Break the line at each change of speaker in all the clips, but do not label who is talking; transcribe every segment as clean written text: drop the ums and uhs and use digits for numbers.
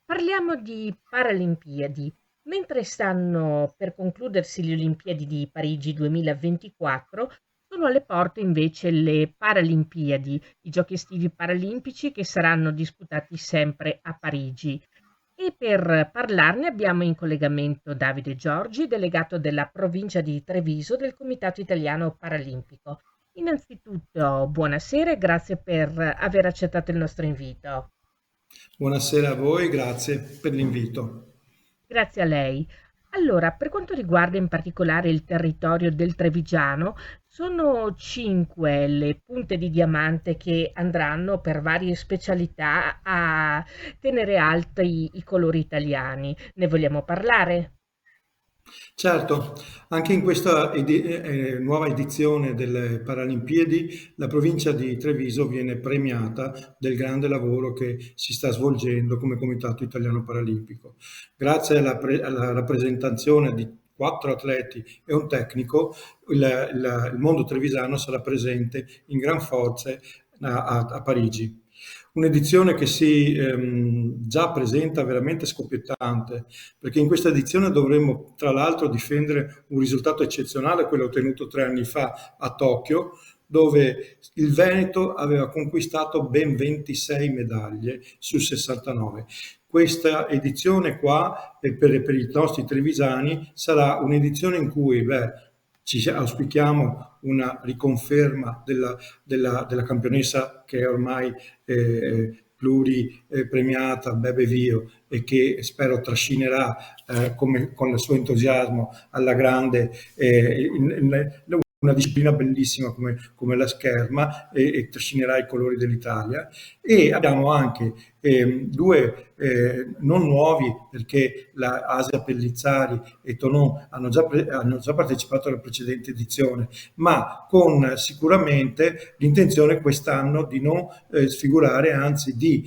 Parliamo di Paralimpiadi. Mentre stanno per concludersi le Olimpiadi di Parigi 2024, sono alle porte invece le Paralimpiadi, i giochi estivi paralimpici che saranno disputati sempre a Parigi. E per parlarne abbiamo in collegamento Davide Giorgi, delegato della provincia di Treviso del Comitato Italiano Paralimpico. Innanzitutto, buonasera e grazie per aver accettato il nostro invito.
Buonasera a voi, grazie per l'invito.
Grazie a lei. Allora, per quanto riguarda in particolare il territorio del Trevigiano, sono 5 le punte di diamante che andranno per varie specialità a tenere alti i colori italiani. Ne vogliamo parlare?
Certo, anche in questa nuova edizione delle Paralimpiadi la provincia di Treviso viene premiata del grande lavoro che si sta svolgendo come Comitato Italiano Paralimpico. Grazie alla rappresentazione di 4 atleti e un tecnico, il mondo trevisano sarà presente in gran forze a Parigi. Un'edizione che si già presenta veramente scoppiettante, perché in questa edizione dovremmo tra l'altro difendere un risultato eccezionale, quello ottenuto 3 anni fa a Tokyo, dove il Veneto aveva conquistato ben 26 medaglie su 69. Questa edizione qua, per i nostri trevisani, sarà un'edizione in cui ci auspichiamo una riconferma della campionessa che è ormai pluripremiata, Bebe Vio, e che spero trascinerà con il suo entusiasmo alla grande una disciplina bellissima come la scherma e trascinerà i colori dell'Italia. E abbiamo anche due non nuovi, perché la Asia Pellizzari e Tonon hanno già partecipato alla precedente edizione, ma con sicuramente l'intenzione quest'anno di non sfigurare, anzi di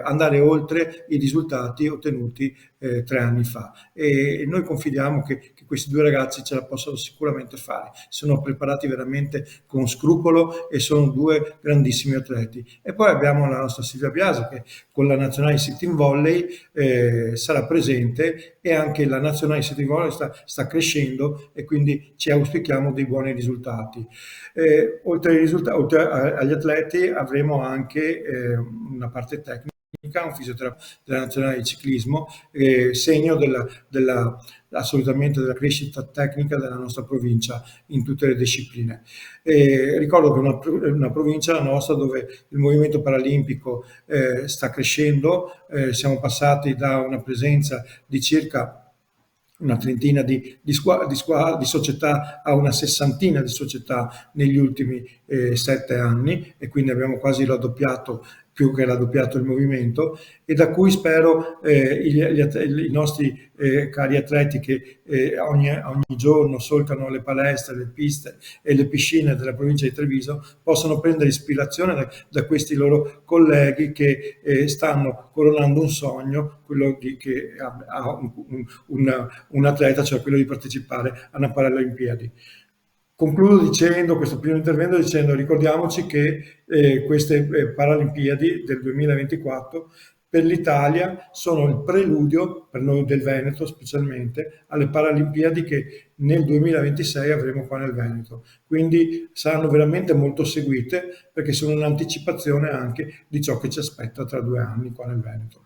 andare oltre i risultati ottenuti 3 anni fa. E noi confidiamo che questi due ragazzi ce la possano sicuramente fare. Sono preparati veramente con scrupolo e sono due grandissimi atleti. E poi abbiamo la nostra Silvia Biasi che con la nazionale sitting volley sarà presente, e anche la nazionale sitting volley sta crescendo, e quindi ci auspichiamo dei buoni risultati. Oltre agli atleti avremo anche una parte tecnica, un fisioterapeuta della nazionale di ciclismo, segno assolutamente della crescita tecnica della nostra provincia in tutte le discipline. Ricordo che è una provincia, la nostra, dove il movimento paralimpico sta crescendo. Siamo passati da una presenza di circa una trentina di società a una sessantina di società negli ultimi 7 anni, e quindi abbiamo quasi raddoppiato, più che raddoppiato, il movimento, e da cui spero i nostri cari atleti che ogni giorno solcano le palestre, le piste e le piscine della provincia di Treviso possano prendere ispirazione da questi loro colleghi che stanno coronando un sogno, quello che ha un atleta, cioè quello di partecipare a una Paralimpiadi. Concludo dicendo, questo primo intervento dicendo, ricordiamoci che queste Paralimpiadi del 2024 per l'Italia sono il preludio, per noi del Veneto specialmente, alle Paralimpiadi che nel 2026 avremo qua nel Veneto. Quindi saranno veramente molto seguite, perché sono un'anticipazione anche di ciò che ci aspetta tra 2 anni qua nel Veneto.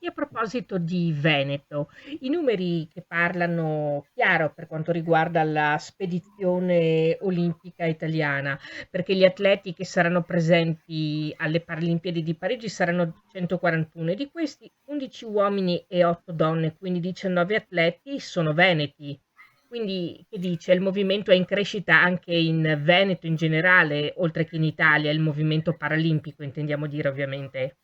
E a proposito di Veneto, i numeri che parlano chiaro per quanto riguarda la spedizione olimpica italiana, perché gli atleti che saranno presenti alle Paralimpiadi di Parigi saranno 141, e di questi 11 uomini e 8 donne, quindi 19 atleti, sono veneti. Quindi, che dice, il movimento è in crescita anche in Veneto in generale, oltre che in Italia, il movimento paralimpico, intendiamo dire ovviamente.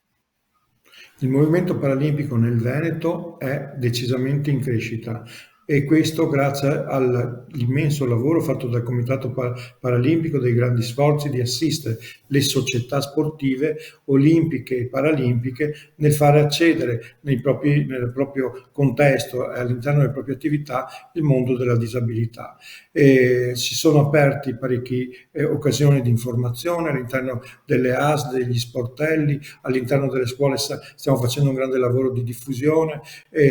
Il movimento paralimpico nel Veneto è decisamente in crescita. e questo grazie all'immenso lavoro fatto dal Comitato Paralimpico, dei grandi sforzi di assistere le società sportive olimpiche e paralimpiche nel fare accedere nel proprio contesto e all'interno delle proprie attività il mondo della disabilità. Si sono aperti parecchie occasioni di informazione all'interno delle ASL, degli sportelli, all'interno delle scuole stiamo facendo un grande lavoro di diffusione.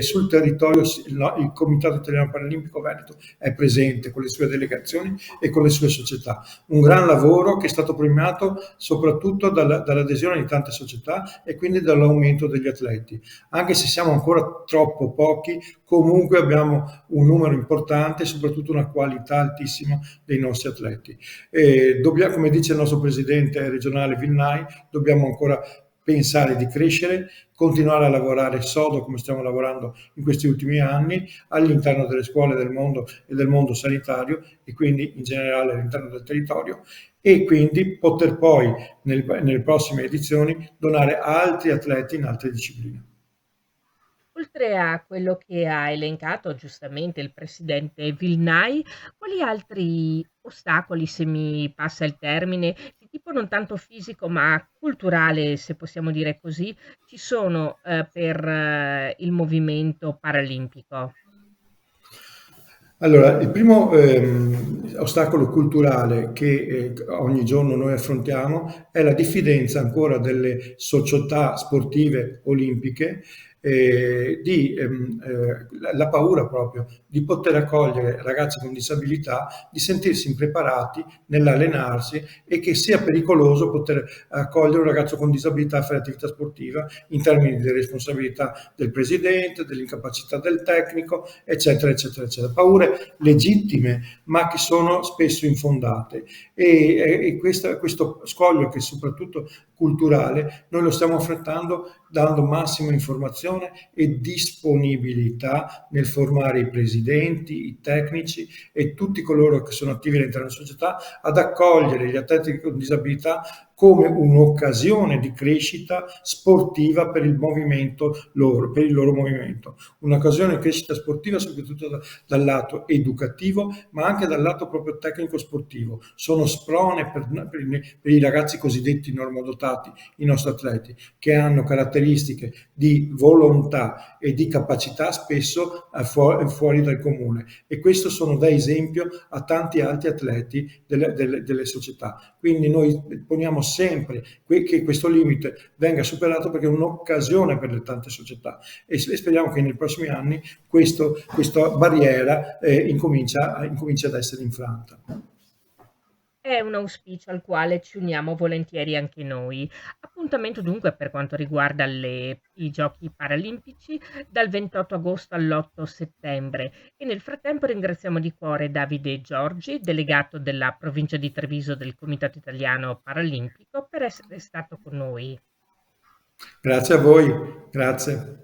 Sul territorio il Comitato Italiano Paralimpico Veneto è presente con le sue delegazioni e con le sue società. Un gran lavoro che è stato premiato soprattutto dall'adesione di tante società e quindi dall'aumento degli atleti. Anche se siamo ancora troppo pochi, comunque abbiamo un numero importante e soprattutto una qualità altissima dei nostri atleti. Come dice il nostro presidente regionale Vilnai, dobbiamo ancora pensare di crescere, continuare a lavorare sodo come stiamo lavorando in questi ultimi anni all'interno delle scuole del mondo e del mondo sanitario e quindi in generale all'interno del territorio e quindi poter poi nelle prossime edizioni donare a altri atleti in altre discipline.
Oltre a quello che ha elencato giustamente il presidente Vilnai, quali altri ostacoli, se mi passa il termine, di tipo non tanto fisico ma culturale, se possiamo dire così, ci sono per il movimento paralimpico?
Allora, il primo ostacolo culturale che ogni giorno noi affrontiamo è la diffidenza ancora delle società sportive olimpiche, la paura proprio di poter accogliere ragazzi con disabilità, di sentirsi impreparati nell'allenarsi e che sia pericoloso poter accogliere un ragazzo con disabilità a fare attività sportiva in termini di responsabilità del presidente, dell'incapacità del tecnico, eccetera, eccetera, eccetera. Paure legittime, ma che sono spesso infondate. E questo scoglio, che è soprattutto culturale, noi lo stiamo affrontando dando massima informazione e disponibilità nel formare i presidenti, i tecnici e tutti coloro che sono attivi all'interno della società ad accogliere gli atleti con disabilità come un'occasione di crescita sportiva per il movimento loro, per il loro movimento. Un'occasione di crescita sportiva soprattutto dal lato educativo, ma anche dal lato proprio tecnico-sportivo. Sono sprone per i ragazzi cosiddetti normodotati, i nostri atleti, che hanno caratteristiche di volontà e di capacità spesso fuori dal comune. E questo sono da esempio a tanti altri atleti delle società. Quindi noi poniamo sempre che questo limite venga superato perché è un'occasione per le tante società e speriamo che nei prossimi anni questa barriera incomincia ad essere infranta.
È un auspicio al quale ci uniamo volentieri anche noi. Appuntamento dunque per quanto riguarda i Giochi Paralimpici dal 28 agosto all'8 settembre e nel frattempo ringraziamo di cuore Davide Giorgi, delegato della provincia di Treviso del Comitato Italiano Paralimpico, per essere stato con noi.
Grazie a voi, grazie.